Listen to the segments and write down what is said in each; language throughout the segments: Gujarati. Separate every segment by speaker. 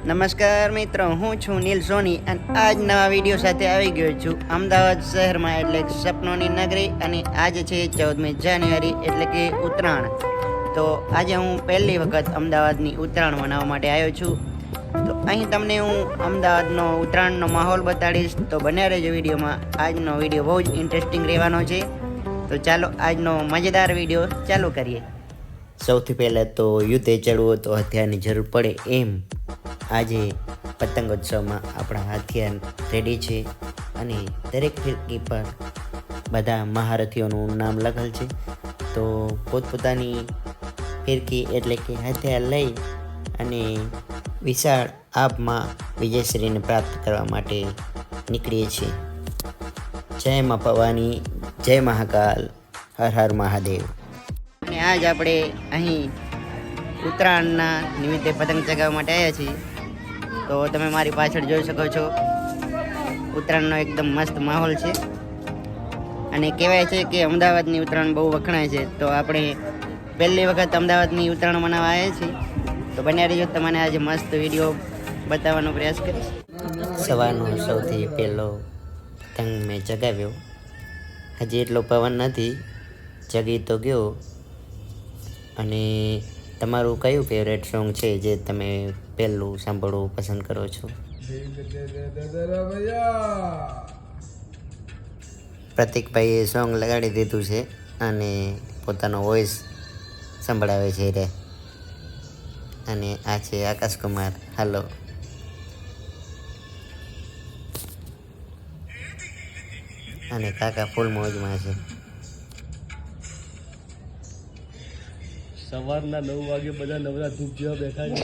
Speaker 1: નમસ્કાર મિત્રો, હું છું નીલ સોની અને આજ નવા વિડીયો સાથે આવી ગયો છું અમદાવાદ શહેરમાં, એટલે સપનોની નગરી. અને આજે છે 14મી જાન્યુઆરી એટલે કે ઉત્તરાયણ. તો આજે હું પહેલી વખત અમદાવાદની ઉત્તરાયણ મનાવવા માટે આવ્યો છું. તો અહીં તમને હું અમદાવાદનો ઉત્તરાયણનો માહોલ બતાડીશ. તો બન્યા રહેજો વિડીયોમાં. આજનો વિડીયો બહુ જ ઇન્ટરેસ્ટિંગ રહેવાનો છે. તો ચાલો આજનો મજેદાર વિડીયો ચાલુ કરીએ. સૌથી પહેલાં તો યુદ્ધે ચડવું તો હથિયારની જરૂર પડે, એમ આજે પતંગોત્સવમાં આપણા હથિયાર રેડી છે અને દરેક ફિરકી પર બધા મહારથીઓનું નામ લખેલ છે. તો પોતપોતાની ફિરકી એટલે કે હથિયાર લઈ અને વિશાળ આબમાં વિજયશ્રીને પ્રાપ્ત કરવા માટે નીકળીએ છીએ. જય મા ભવાની, જય મહાકાલ, હર હર મહાદેવ. અને આજ આપણે અહીં ઉત્તરાયણના નિમિત્તે પતંગ ચગાવવા માટે આવ્યા છીએ. તો તમે મારી પાછળ જોઈ શકો છો, ઉત્તરાયણનો એકદમ મસ્ત માહોલ છે. અને કહેવાય છે કે અમદાવાદની ઉત્તરાયણ બહુ વખણાય છે. તો આપણે પહેલી વખત અમદાવાદની ઉત્તરાયણ મનાવવા આવ્યા છીએ. તો બન્યા રહેજો, તમને આજે મસ્ત વિડીયો બતાવવાનો પ્રયાસ કરીશ. સવારનો સૌથી પહેલો પતંગ મેં ચગાવ્યો. હજી એટલો પવન નથી, ચગી તો ગયો. અને તમારું કયું ફેવરેટ સોંગ છે જે તમે પહેલું સાંભળવું પસંદ કરો છો? પ્રતિકભાઈએ સોંગ લગાડી દીધું છે અને પોતાનો વોઇસ સંભળાવે છે રે. અને આ છે આકાશ કુમાર. હાલો. અને કાકા ફૂલ મોજમાં છે.
Speaker 2: સવારના 9 વાગે બધા નવરા ધૂપ જેવા બેઠા છે.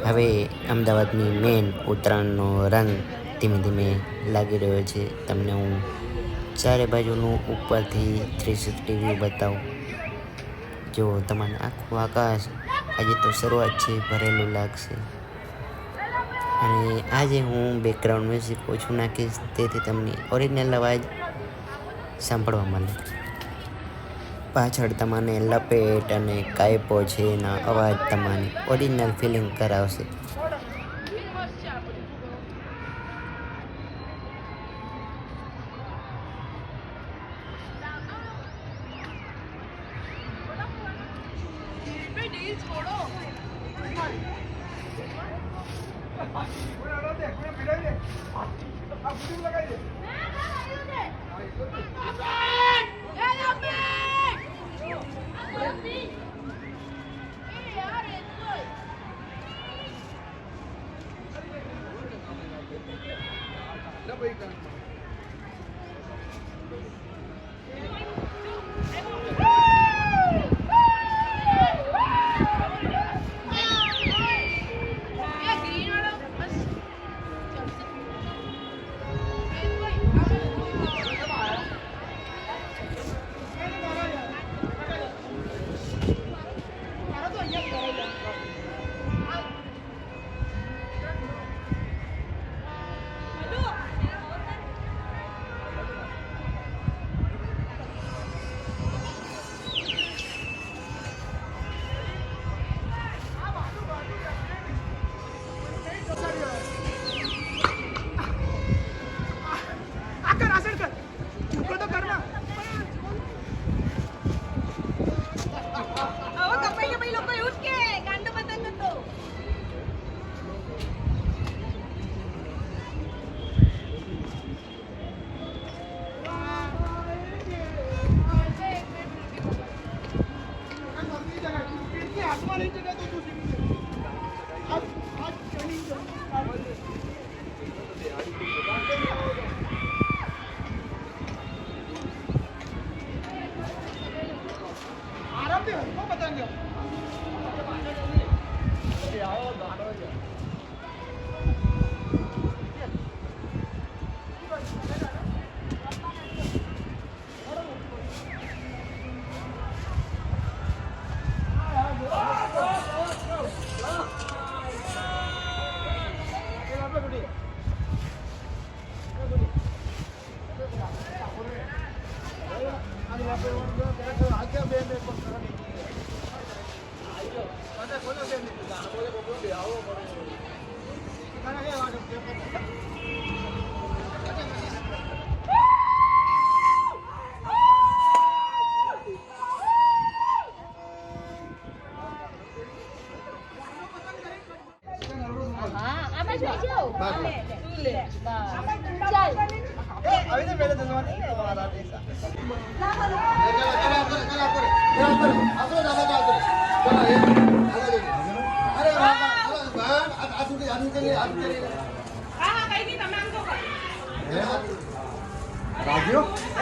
Speaker 1: હવે અમદાવાદની મેન ઉત્તરાયણનો રંગ ધીમે ધીમે લાગી રહ્યો છે. તમને હું ચારે બાજુનું ઉપરથી 360 વ્યૂ બતાવું. જો તમને આખું આકાશ આજે તો શરૂઆત છે, ભરેલું લાગશે. અને આજે હું બેકગ્રાઉન્ડ મ્યુઝિક ઓછું નાખીશ, તેથી તમને ઓરિજિનલ અવાજ સાંભળવા મળે. પાછળ તમને લપેટ અને કાયપો છે એના અવાજ તમને ઓરિજિનલ ફિલિંગ કરાવશે.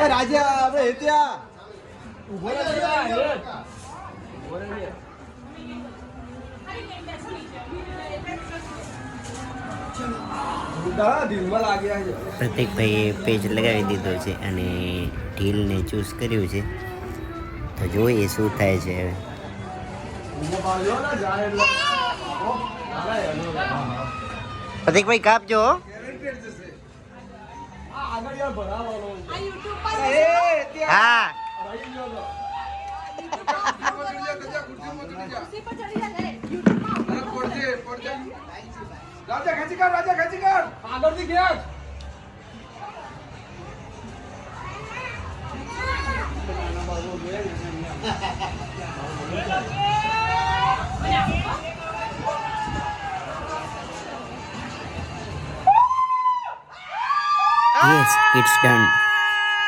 Speaker 3: રાજા આપણે હેત્યા ઉભો
Speaker 1: પ્રતિકભાઈએ પેજ લગાવી દીધો છે અને ઢીલને ચૂઝ કર્યું છે તો જોઈએ શું થાય છે હવે. પ્રતિકભાઈ કાપજો હો. હા
Speaker 3: રાજા ખેંચી કર આગળથી ખેંચ
Speaker 1: યસ ઇટ્સ ડન.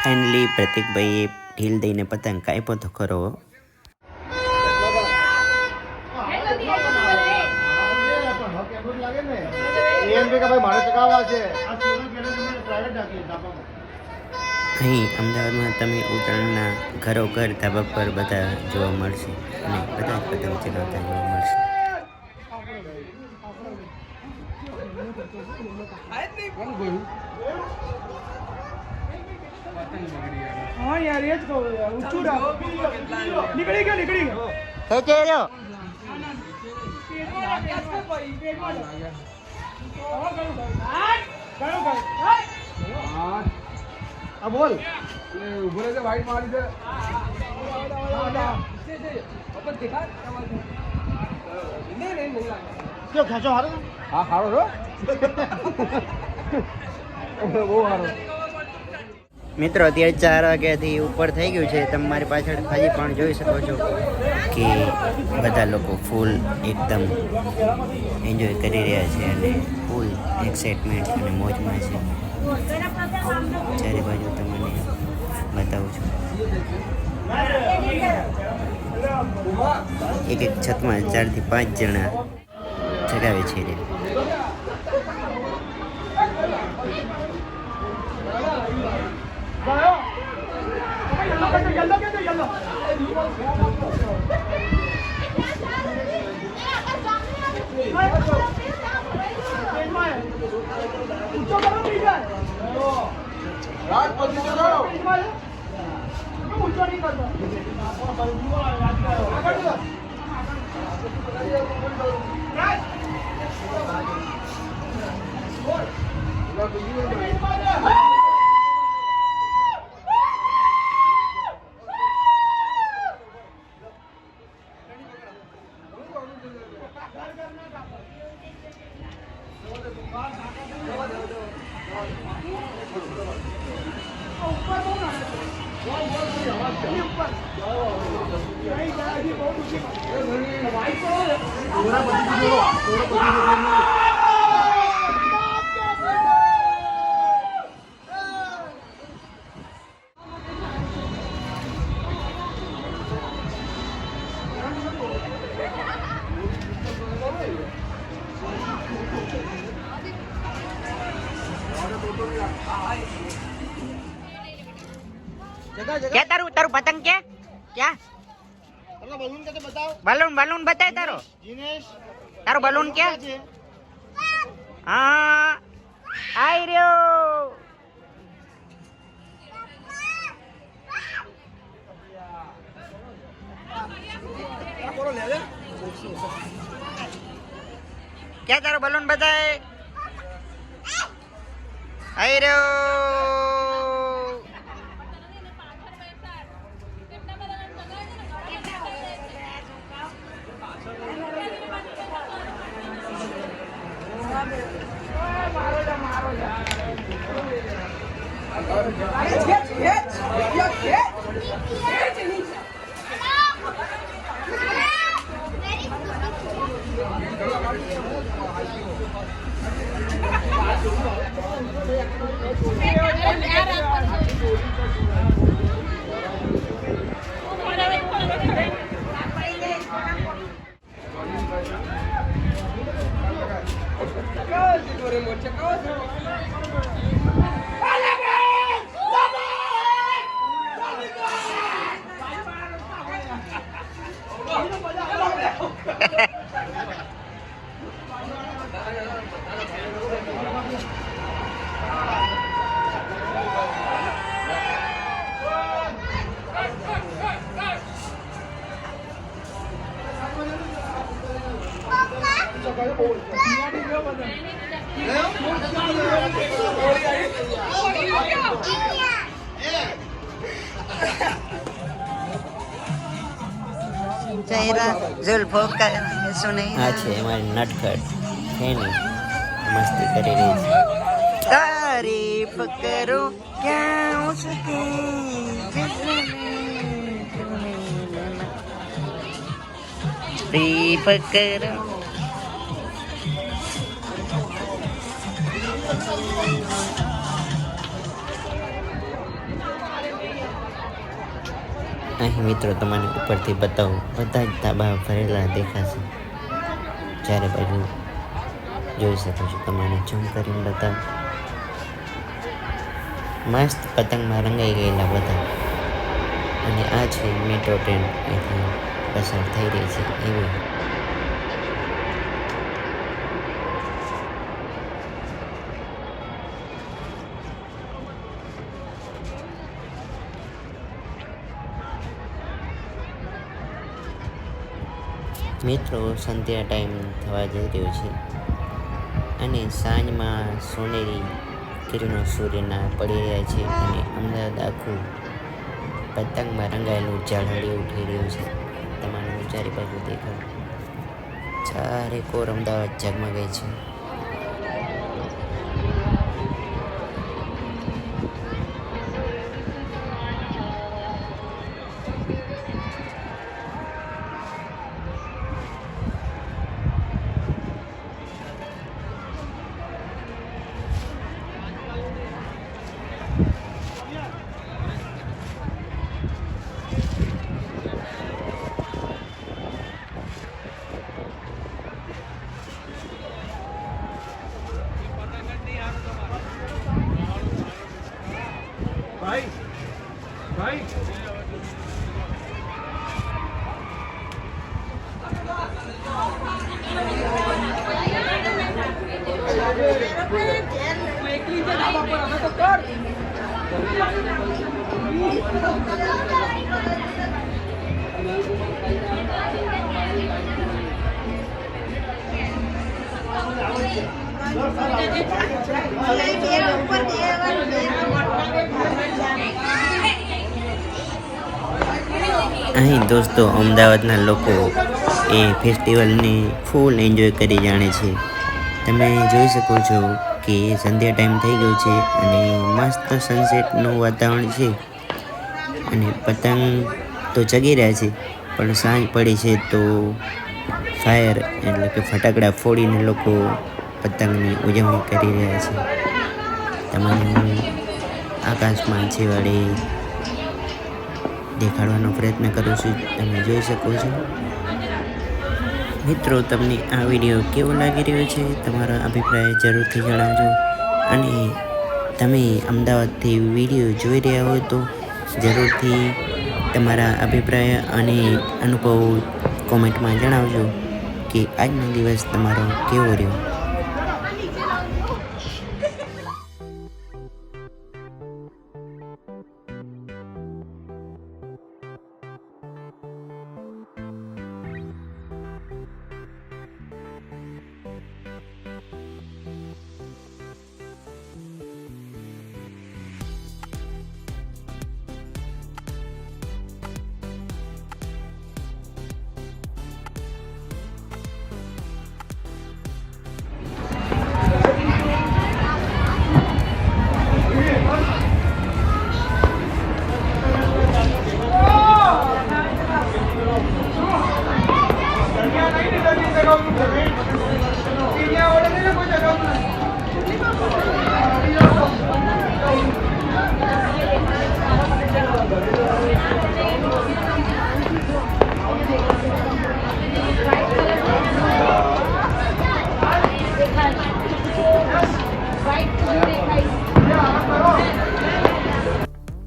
Speaker 1: ફાઇનલી પ્રતિકભાઈએ ઢીલ દઈને પતંગ કાપ્યો તો ખરો. અહીં અમદાવાદમાં તમે ઉત્તરાયણના ઘરો ઘર ધાબા પર બધા જોવા મળશે અને બધા જ પતંગ ચગાવતા જોવા મળશે.
Speaker 3: हाँ यार ये तो ऊंचू निकली गया
Speaker 1: ખેંચી રહ્યો.
Speaker 3: अब बोल उभो रहे वाइट मारी दे अपन देखा नहीं क्यों खेचो हारो हाँ हारो रो वो हारो.
Speaker 1: મિત્રો અત્યારે 4 વાગ્યાથી ઉપર થઈ ગયું છે. તમારી પાછળ હજી પણ જોઈ શકો છો કે બધા લોકો ફૂલ એકદમ એન્જોય કરી રહ્યા છે અને ફૂલ એક્સાઇટમેન્ટ અને મોજમાં છે. ચારે બાજુ તમને બતાવું છું. એક છતમાં 4 થી 5 જણા ચગાવે છે. क्या तारू तारू पतंग क्या क्या
Speaker 3: बलून का तो बताओ.
Speaker 1: बलून बलून बताए तारो
Speaker 3: जिनेश
Speaker 1: तारो बलून क्या हाँ आई रहो. क्या तारो बलून बताए आई रहो. चेहरा जुल्फों का सुने
Speaker 4: આ છે અમારી નટખટ એની મસ્તી કરી રહી છે.
Speaker 1: तारीफ करो क्या उसके तारीफ करो
Speaker 4: અહીં મિત્રો તમને ઉપરથી બતાવું બધા જ ધાબા ભરેલા દેખાશે. ચારે બાજુ જોઈ શકો છો. તમને ઝૂમ કરીને બતાવું. મસ્ત પતંગમાં રંગાઈ ગયેલા બધા. અને આ છે મેટ્રો ટ્રેન અહીંથી પસાર થઈ રહી છે એવી. મિત્રો સંધ્યા ટાઈમ થવા જઈ રહ્યો છે અને સાંજમાં સોનેરી કિરણો સૂર્યના પડી રહ્યા છે અને અમદાવાદ આખું પતંગમાં રંગાયેલું ઝાલહળી ઉઠી રહ્યું છે. તમારે ચારે બાજુ દેખાવ ચારે કોર અમદાવાદ ઝગમગે છે.
Speaker 3: ભાઈ ભાઈ
Speaker 4: અહીં દોસ્તો અમદાવાદના લોકો એ ફેસ્ટિવલને ફૂલ એન્જોય કરી જાણે છે. તમે જોઈ શકો છો કે સંધ્યા ટાઈમ થઈ ગયો છે અને મસ્ત સનસેટનું વાતાવરણ છે અને પતંગ તો ચગી રહ્યા છે પણ સાંજ પડી છે તો ફાયર એટલે કે ફટાકડા ફોડીને લોકો પતંગની ઉજવણી કરી રહ્યા છે. તમને હું આકાશમાં છેવાડે દેખાડવાનો પ્રયત્ન કરું છું. તમે જોઈ શકો છો. મિત્રો તમને આ વિડીયો કેવો લાગી રહ્યો છે તમારો અભિપ્રાય જરૂરથી જણાવજો. અને તમે અમદાવાદથી વિડીયો જોઈ રહ્યા હોય તો જરૂરથી તમારા અભિપ્રાય અને અનુભવ કોમેન્ટમાં જણાવજો કે આજનો દિવસ તમારો કેવો રહ્યો.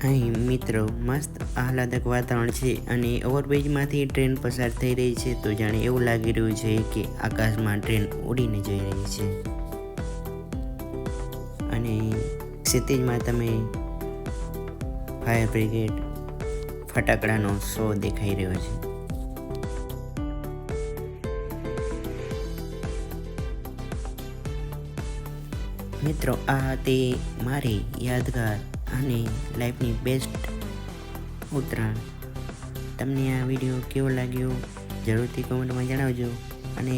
Speaker 4: અહીં મિત્રો મસ્ત આહલાદક વાતાવરણ છે અને ઓવરબ્રિજમાંથી ટ્રેન પસાર થઈ રહી છે, તો જાણે એવું લાગી રહ્યું છે કે આકાશમાં ટ્રેન ઉડીને જઈ રહી છે. અને ક્ષિતિજમાં તમે ફાયર બ્રિગેડ ફટાકડાનો શો દેખાઈ રહ્યો છે. મિત્રો આ હતી મારી યાદગાર અને લાઈફની બેસ્ટ ઉત્તરાયણ. તમને આ વિડીયો કેવો લાગ્યો જરૂરથી કોમેન્ટમાં જણાવજો. અને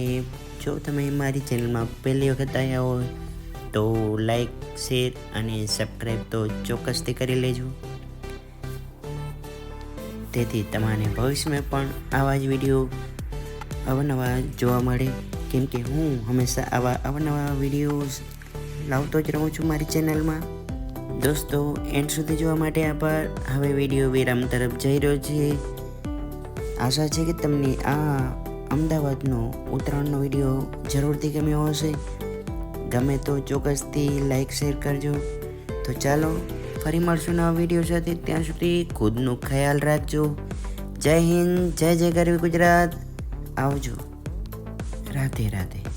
Speaker 4: જો તમે મારી ચેનલમાં પહેલી વખત આવ્યા હોય તો લાઈક, શેર અને સબસ્ક્રાઈબ તો ચોક્કસથી કરી લેજો, તેથી તમારે ભવિષ્યમાં પણ આવા જ વિડીયો અવારનવાર જોવા મળે, કેમ કે હું હંમેશા આવા અવારનવા વિડીયોઝ લાવતો જ રહું છું મારી ચેનલમાં. દોસ્તો, એન્ડ સુધી જોવા માટે આભાર. હવે વિડીયો વિરામ તરફ જઈ રહ્યો છે. આશા છે કે તમને આ અમદાવાદનો ઉત્તરાયણનો વિડીયો જરૂરથી ગમ્યો હશે. ગમે તો ચોક્કસથી લાઈક, શેર કરજો. તો ચાલો ફરી મળશું નવા વિડીયો સાથે. ત્યાં સુધી ખુદનો ખ્યાલ રાખજો. જય હિન્દ, જય જય ગરવી ગુજરાત. આવજો. રાધે રાધે.